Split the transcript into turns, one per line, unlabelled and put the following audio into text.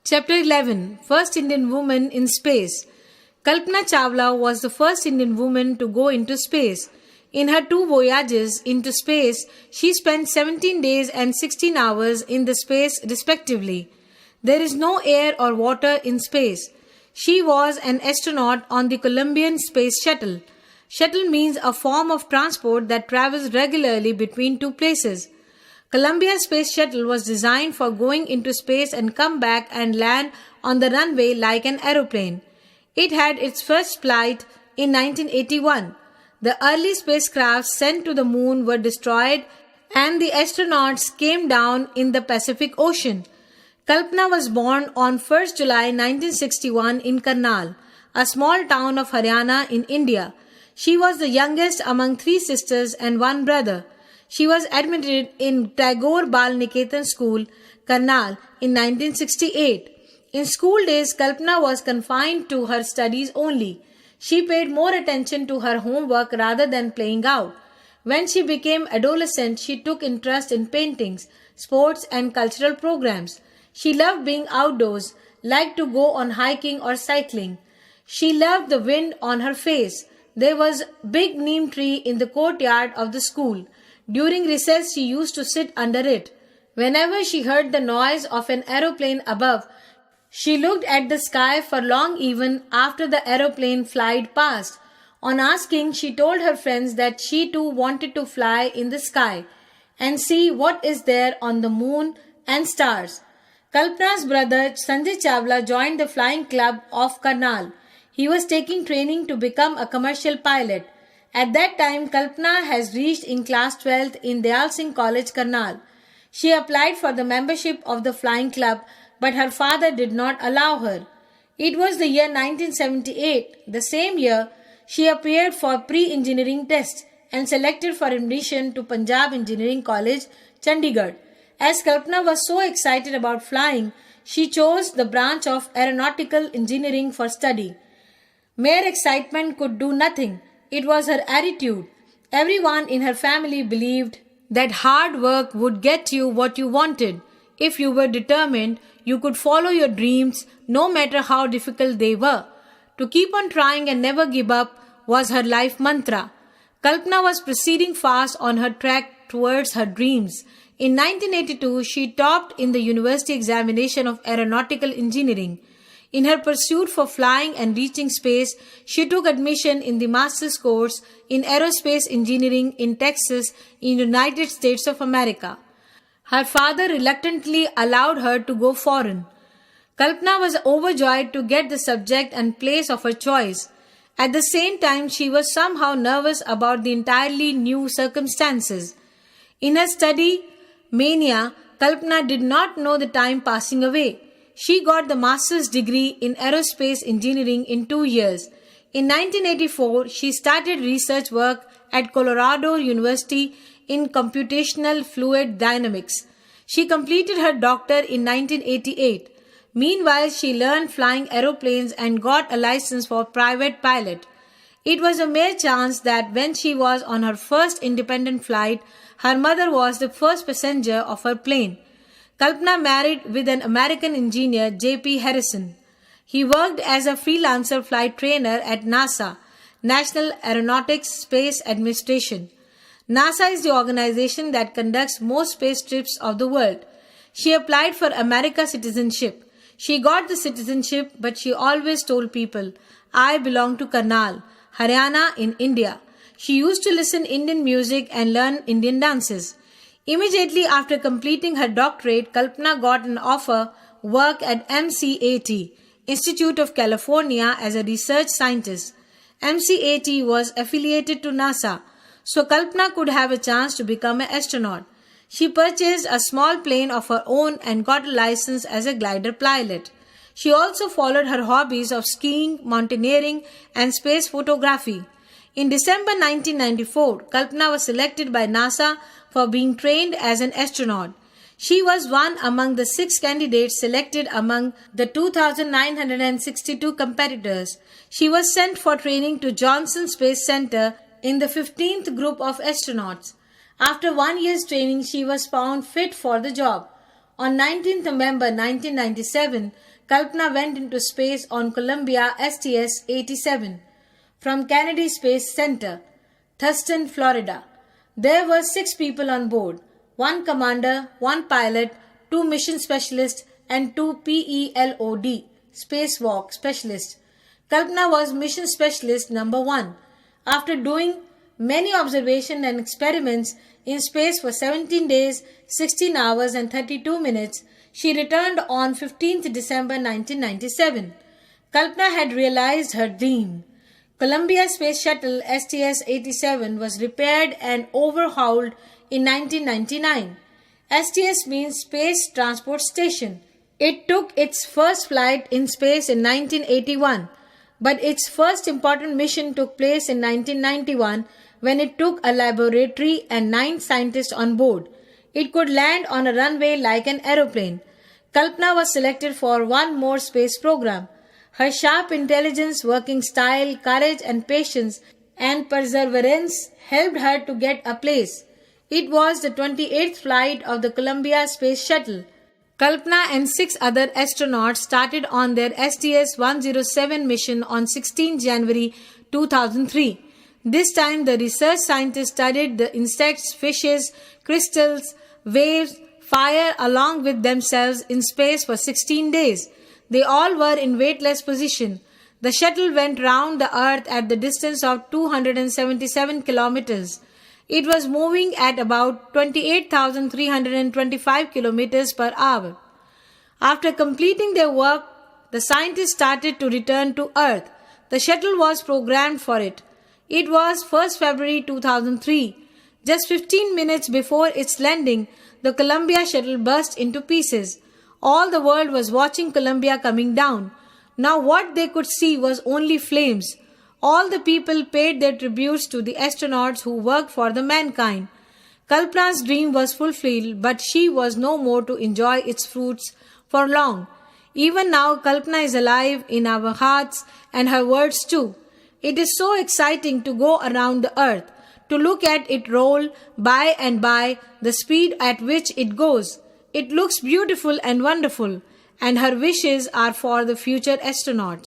Chapter 11. First Indian Woman in Space. Kalpana Chawla was the first Indian woman to go into space. In her two voyages into space, she spent 17 days and 16 hours in the space respectively. There is no air or water in space. She was an astronaut on the Colombian Space Shuttle. Shuttle means a form of transport that travels regularly between two places. Columbia Space Shuttle was designed for going into space and come back and land on the runway like an aeroplane. It had its first flight in 1981. The early spacecraft sent to the moon were destroyed and the astronauts came down in the Pacific Ocean. Kalpana was born on 1st July 1961 in Karnal, a small town of Haryana in India. She was the youngest among three sisters and one brother. She was admitted in Tagore Bal Niketan School, Karnal in 1968. In school days, Kalpana was confined to her studies only. She paid more attention to her homework rather than playing out. When she became adolescent, she took interest in paintings, sports and cultural programs. She loved being outdoors, liked to go on hiking or cycling. She loved the wind on her face. There was a big neem tree in the courtyard of the school. During recess, she used to sit under it. Whenever she heard the noise of an aeroplane above, she looked at the sky for long even after the aeroplane flied past. On asking, she told her friends that she too wanted to fly in the sky and see what is there on the moon and stars. Kalpana's brother Sanjay Chawla joined the flying club of Karnal. He was taking training to become a commercial pilot. At that time, Kalpana has reached in class 12th in Dayal Singh College, Karnal. She applied for the membership of the flying club, but her father did not allow her. It was the year 1978. The same year, she appeared for pre-engineering test and selected for admission to Punjab Engineering College, Chandigarh. As Kalpana was so excited about flying, she chose the branch of aeronautical engineering for study. Mere excitement could do nothing. It was her attitude. Everyone in her family believed that hard work would get you what you wanted. If you were determined, you could follow your dreams no matter how difficult they were. To keep on trying and never give up was her life mantra. Kalpana was proceeding fast on her track towards her dreams. In 1982, she topped in the university examination of aeronautical engineering. In her pursuit for flying and reaching space, she took admission in the master's course in aerospace engineering in Texas, in the United States of America. Her father reluctantly allowed her to go foreign. Kalpana was overjoyed to get the subject and place of her choice. At the same time, she was somehow nervous about the entirely new circumstances. In her study mania, Kalpana did not know the time passing away. She got the master's degree in aerospace engineering in 2 years. In 1984, she started research work at Colorado University in computational fluid dynamics. She completed her doctorate in 1988. Meanwhile, she learned flying aeroplanes and got a license for private pilot. It was a mere chance that when she was on her first independent flight, her mother was the first passenger of her plane. Kalpana married with an American engineer, J.P. Harrison. He worked as a freelancer flight trainer at NASA, National Aeronautics Space Administration. NASA is the organization that conducts most space trips of the world. She applied for America citizenship. She got the citizenship, but she always told people, "I belong to Karnal, Haryana in India." She used to listen Indian music and learn Indian dances. Immediately after completing her doctorate, Kalpana got an offer work at MCAT, Institute of California, as a research scientist. MCAT was affiliated to NASA, so Kalpana could have a chance to become an astronaut. She purchased a small plane of her own and got a license as a glider pilot. She also followed her hobbies of skiing, mountaineering, and space photography. In December 1994, Kalpana was selected by NASA for being trained as an astronaut. She was one among the 6 candidates selected among the 2,962 competitors. She was sent for training to Johnson Space Center in the 15th group of astronauts. After 1 year's training, she was found fit for the job. On 19th November 1997, Kalpana went into space on Columbia STS-87 from Kennedy Space Center, Thurston, Florida. There were 6 people on board, 1 commander, 1 pilot, 2 mission specialists and 2 PELOD, spacewalk specialists. Kalpana was mission specialist number 1. After doing many observations and experiments in space for 17 days, 16 hours and 32 minutes, she returned on 15th December 1997. Kalpana had realized her dream. Columbia Space Shuttle STS-87 was repaired and overhauled in 1999. STS means Space Transport Station. It took its first flight in space in 1981, but its first important mission took place in 1991 when it took a laboratory and 9 scientists on board. It could land on a runway like an aeroplane. Kalpana was selected for one more space program. Her sharp intelligence, working style, courage and patience and perseverance helped her to get a place. It was the 28th flight of the Columbia Space Shuttle. Kalpana and 6 other astronauts started on their STS-107 mission on 16 January 2003. This time the research scientists studied the insects, fishes, crystals, waves, fire along with themselves in space for 16 days. They all were in weightless position. The shuttle went round the Earth at the distance of 277 kilometers. It was moving at about 28,325 kilometers per hour. After completing their work, the scientists started to return to Earth. The shuttle was programmed for it. It was 1st February 2003. Just 15 minutes before its landing, the Columbia shuttle burst into pieces. All the world was watching Columbia coming down. Now what they could see was only flames. All the people paid their tributes to the astronauts who worked for the mankind. Kalpana's dream was fulfilled, but she was no more to enjoy its fruits for long. Even now, Kalpana is alive in our hearts and her words too. It is so exciting to go around the earth, to look at it roll by and by, the speed at which it goes. It looks beautiful and wonderful, and her wishes are for the future astronauts.